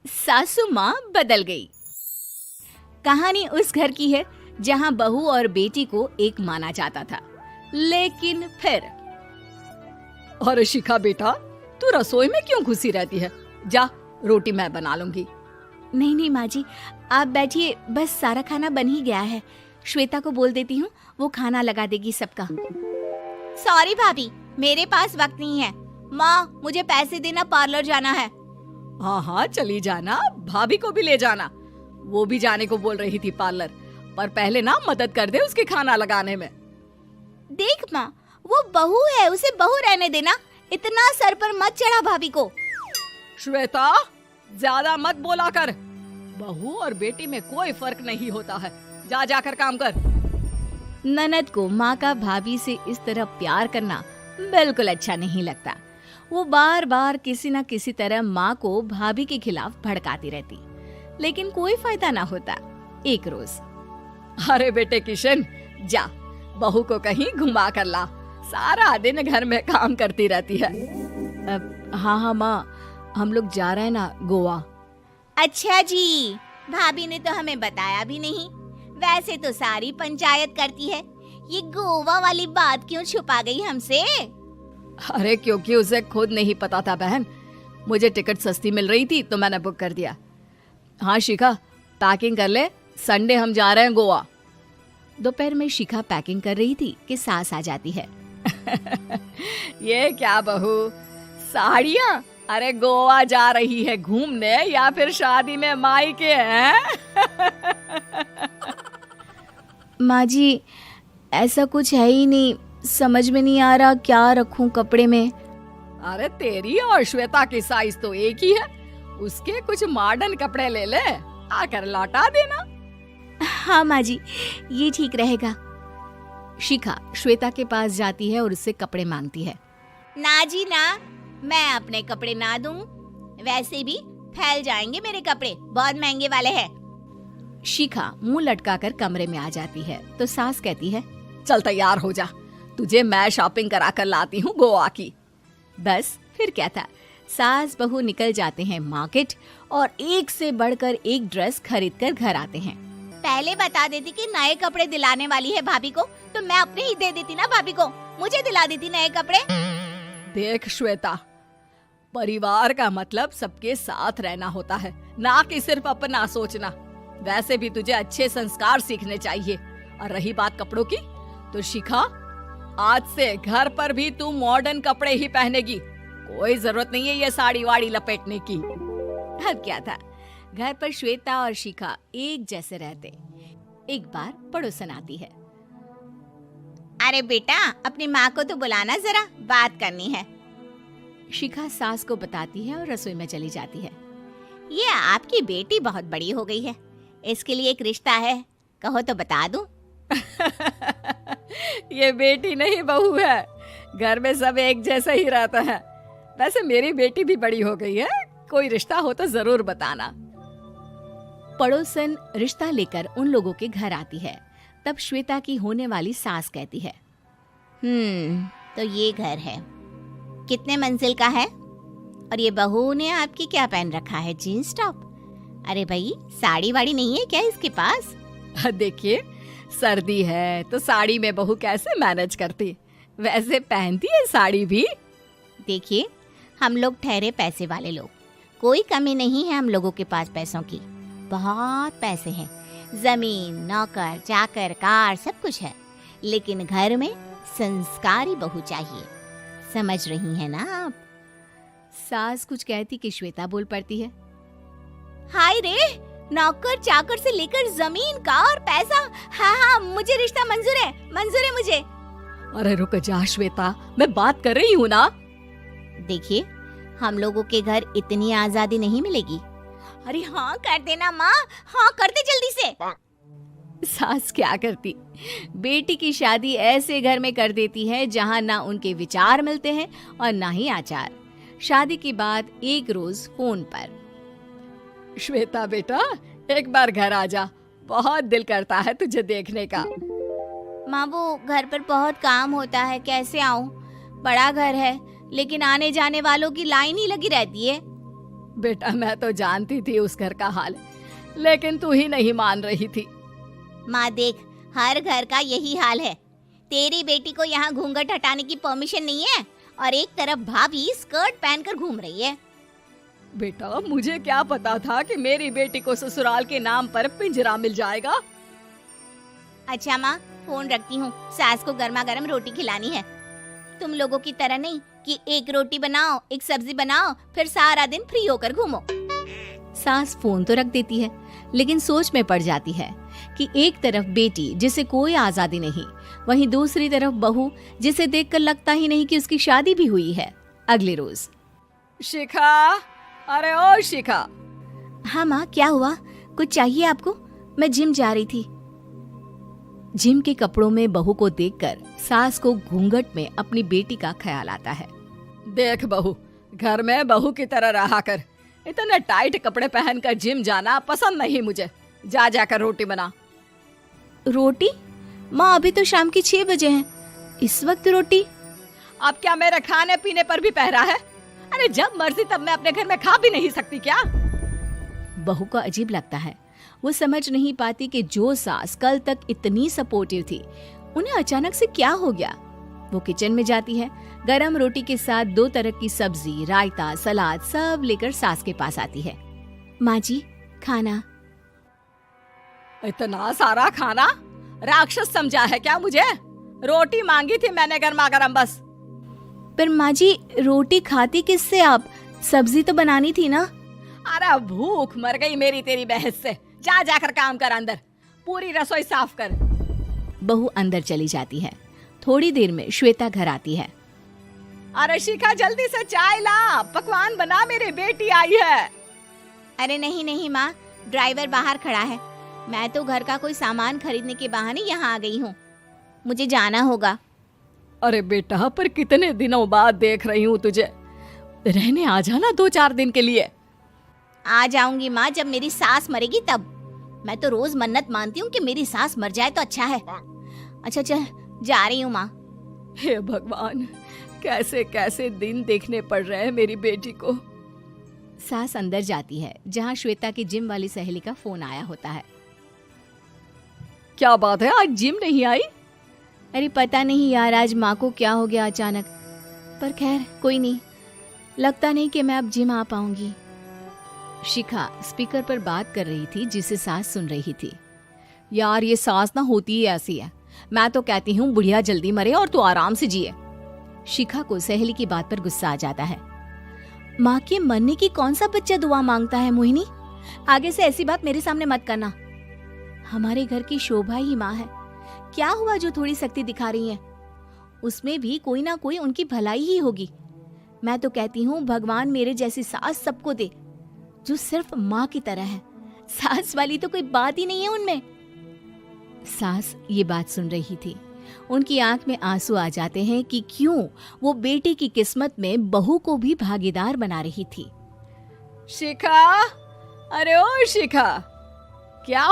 सासू माँ बदल गई। कहानी उस घर की है जहाँ बहू और बेटी को एक माना जाता था, लेकिन फिर अरे शिखा बेटा, तू रसोई में क्यों घुसी रहती है? जा, रोटी मैं बना लूंगी। नहीं नहीं माँ जी, आप बैठिए, बस सारा खाना बन ही गया है। श्वेता को बोल देती हूँ, वो खाना लगा देगी सबका। सॉरी भाभी, मेरे पास वक्त नहीं है। माँ, मुझे पैसे देना, पार्लर जाना है। हाँ हाँ चली जाना, भाभी को भी ले जाना। वो भी जाने को बोल रही थी पार्लर, पर पहले ना मदद कर दे उसके खाना लगाने में। देख माँ, वो बहू है, उसे बहू रहने देना, इतना सर पर मत चढ़ा भाभी को। श्वेता, ज्यादा मत बोला कर। बहू और बेटी में कोई फर्क नहीं होता है। जा जाकर काम कर। ननद को माँ का भाभी से इस तरह प्यार करना बिल्कुल अच्छा नहीं लगता। वो बार बार किसी न किसी तरह माँ को भाभी के खिलाफ भड़काती रहती, लेकिन कोई फायदा ना होता। एक रोज, अरे बेटे किशन, जा बहू को कहीं घुमा कर ला, सारा दिन घर में काम करती रहती है। हाँ हाँ माँ, हम लोग जा रहे हैं ना गोवा। अच्छा जी, भाभी ने तो हमें बताया भी नहीं। वैसे तो सारी पंचायत करती है, ये गोवा वाली बात क्यों छुपा गई हमसे? अरे क्योंकि उसे खुद नहीं पता था बहन। मुझे टिकट सस्ती मिल रही थी तो मैंने बुक कर दिया। हाँ शिखा, पैकिंग कर ले, संडे हम जा रहे हैं गोवा। दोपहर में शिखा पैकिंग कर रही थी कि सास आ जाती है। ये क्या बहू, साड़ियाँ? अरे गोवा जा रही है घूमने या फिर शादी में मायके हैं? माँ जी, ऐसा कुछ है ही नहीं, समझ में नहीं आ रहा क्या रखूं कपड़े में। अरे तेरी और श्वेता की साइज तो एक ही है, उसके कुछ मॉडर्न कपड़े ले ले, आकर लौटा देना। हाँ माँ जी, ये ठीक रहेगा। शिखा श्वेता के पास जाती है और उससे कपड़े मांगती है। ना जी ना, मैं अपने कपड़े ना दूं, वैसे भी फैल जाएंगे मेरे कपड़े, बहुत महंगे वाले हैं। शिखा मुंह लटकाकर कमरे में आ जाती है तो सास कहती है, चल तैयार हो जा, तुझे मैं शॉपिंग करा कर लाती हूँ गोवा की। बस फिर क्या था, सास बहू निकल जाते हैं मार्केट और एक से बढ़कर एक ड्रेस खरीद कर घर आते हैं। पहले बता देती कि नए कपड़े दिलाने वाली है भाभी को, तो मैं अपने ही दे देती ना भाभी को, मुझे दिला देती नए कपड़े। देख श्वेता, परिवार का मतलब सबके साथ रहना होता है, ना कि सिर्फ अपना सोचना। वैसे भी तुझे अच्छे संस्कार सीखने चाहिए। और रही बात कपड़ों की, तो शिखा, आज से घर पर भी तू मॉडर्न कपड़े ही पहनेगी। कोई जरूरत नहीं है ये साड़ी वाड़ी लपेटने की। अब क्या था, घर पर श्वेता और शिखा एक जैसे रहते। एक बार पड़ोसन आती है। अरे बेटा, अपनी माँ को तो बुलाना जरा, बात करनी है। शिखा सास को बताती है और रसोई में चली जाती है। ये आपकी बेटी बहुत बड़ी हो गई है, इसके लिए एक रिश्ता है, कहो तो बता दूं। ये बेटी नहीं बहू है, घर में सब एक जैसा ही रहता है। वैसे मेरी बेटी भी बड़ी हो गई है, कोई रिश्ता हो तो जरूर बताना। पड़ोसन रिश्ता लेकर उन लोगों के घर आती है। तब श्वेता की होने वाली सास कहती है, तो ये घर है, कितने मंजिल का है? और ये बहू ने आपकी क्या पहन रखा है, जीन्स टॉप? अरे भाई, साड़ी वाड़ी नहीं है क्या इसके पास? देखिए, सर्दी है तो साड़ी में बहू कैसे मैनेज करती, वैसे पहनती है साड़ी भी। देखिए, हम लोग ठहरे पैसे वाले लोग, कोई कमी नहीं है हम लोगों के पास पैसों की, बहुत पैसे हैं, जमीन, नौकर चाकर, कार, सब कुछ है, लेकिन घर में संस्कारी बहू चाहिए, समझ रही हैं ना आप? सास कुछ कहती कि श्वेता बोल पड़ती है, हाय रे, नौकर चाकर से लेकर जमीन, कार, पैसा, हाँ हाँ मुझे रिश्ता मंजूर है मुझे। अरे रुक जा श्वेता, मैं बात कर रही हूँ ना। देखिए, हम लोगों के घर इतनी आजादी नहीं मिलेगी। अरे हाँ कर देना माँ, हाँ कर दे जल्दी से। सास क्या करती, बेटी की शादी ऐसे घर में कर देती है जहाँ ना उनके विचार मिलते हैं और ना ही आचार। शादी के बाद एक रोज फोन पर, श्वेता बेटा, एक बार घर आ जा, बहुत दिल करता है तुझे देखने का। माँ, वो घर पर बहुत काम होता है, कैसे आऊँ? बड़ा घर है, लेकिन आने जाने वालों की लाइन ही लगी रहती है। बेटा मैं तो जानती थी उस घर का हाल, लेकिन तू ही नहीं मान रही थी। माँ देख, हर घर का यही हाल है। तेरी बेटी को यहाँ घूंघट हटाने की परमिशन नहीं है और एक तरफ भाभी स्कर्ट पहनकर घूम रही है। बेटा मुझे क्या पता था कि मेरी बेटी को ससुराल के नाम पर पिंजरा मिल जाएगा। अच्छा माँ, फोन रखती हूँ, सास को गर्मा गर्म रोटी खिलानी है। तुम लोगों की तरह नहीं कि एक रोटी बनाओ, एक सब्जी बनाओ, फिर सारा दिन फ्री होकर घूमो। सास फोन तो रख देती है, लेकिन सोच में पड़ जाती है कि एक तरफ बेटी जिसे कोई आजादी नहीं, वहीं दूसरी तरफ बहू जिसे देखकर लगता ही नहीं कि उसकी शादी भी हुई है। अगले रोज। शिखा, अरे ओ शिखा। हाँ माँ, क्या हुआ? कुछ चाहिए आपको? मैं जिम जा रही थी। जिम के कपड़ों में बहू को देखकर सास को घूंघट में अपनी बेटी का ख्याल आता है। देख बहू, घर में बहू की तरह रहा कर। इतने टाइट कपड़े पहनकर जिम जाना पसंद नहीं मुझे। जा जाकर रोटी बना। रोटी? माँ अभी तो शाम के 6 बजे हैं, इस वक्त रोटी? अब क्या मेरे खाने पीने पर भी पहरा है? अरे जब मर्जी तब मैं अपने घर में खा भी नहीं सकती क्या? बहू को अजीब लगता है। वो समझ नहीं पाती कि जो सास कल तक इतनी सपोर्टिव थी, उन्हें अचानक से क्या हो गया। वो किचन में जाती है, गरम रोटी के साथ 2 तरह की सब्जी, रायता, सलाद सब लेकर सास के पास आती है। माँ जी, खाना। इतना सारा खाना? राक्षस समझा है क्या मुझे? रोटी मांगी थी मैंने गर्मा गर्म बस। पर माँ जी, रोटी खाती किससे आप? सब्जी तो बनानी थी ना। अरे भूख मर गई मेरी तेरी बहस से। जा जाकर काम कर, अंदर पूरी रसोई साफ कर। बहू अंदर चली जाती है। थोड़ी देर में श्वेता घर आती है। अरे शिखा जल्दी से चाय ला, पकवान बना, मेरी बेटी आई है। अरे नहीं नहीं माँ, ड्राइवर बाहर खड़ा है। मैं तो घर का कोई सामान खरीदने के बहाने यहाँ आ गई हूँ, मुझे जाना होगा। अरे बेटा, पर कितने दिनों बाद देख रही हूँ तुझे, रहने आ जाना 2-4 दिन के लिए। आ जाऊंगी माँ, जब मेरी सास मरेगी तब। मैं तो रोज मन्नत मानती हूँ कि मेरी सास मर जाए तो अच्छा है। अच्छा चल, जा रही हूँ माँ। हे भगवान, कैसे कैसे दिन देखने पड़ रहे हैं मेरी बेटी को। सास अंदर जाती है, जहाँ श्वेता की जिम वाली सहेली का फोन आया होता है। क्या बात है, आज जिम नहीं आई? अरे पता नहीं यार, आज माँ को क्या हो गया अचानक। पर खैर कोई नहीं, लगता नहीं कि मैं अब जिम आ पाऊंगी। शिखा स्पीकर पर बात कर रही थी, जिसे सास सुन रही थी। यार ये सास ना होती ही ऐसी है। मैं तो कहती हूँ बुढ़िया जल्दी मरे और तू आराम से जिए। शिखा को सहेली की बात पर गुस्सा आ जाता है। माँ के मरने की कौन सा बच्चा दुआ मांगता है मोहिनी? आगे से ऐसी बात मेरे सामने मत करना। हमारे घर की शोभा ही माँ है। क्या हुआ जो थोड़ी सख्ती दिखा रही है? उसमें भी कोई ना कोई उनकी भलाई ही होगी। मैं तो कहती हूँ भगवान मेरे जैसी सास सबको दे, जो सिर्फ माँ की तरह है। सास वाली तो कोई बात ही नहीं है उनमें। सास ये बात सुन रही थी। उनकी आंख में आंसू आ जाते हैं कि क्यों वो बेटी की किस्मत में बहू को भी भागीदार बना रही थी। शिखा, अरे ओ शिखा, क्या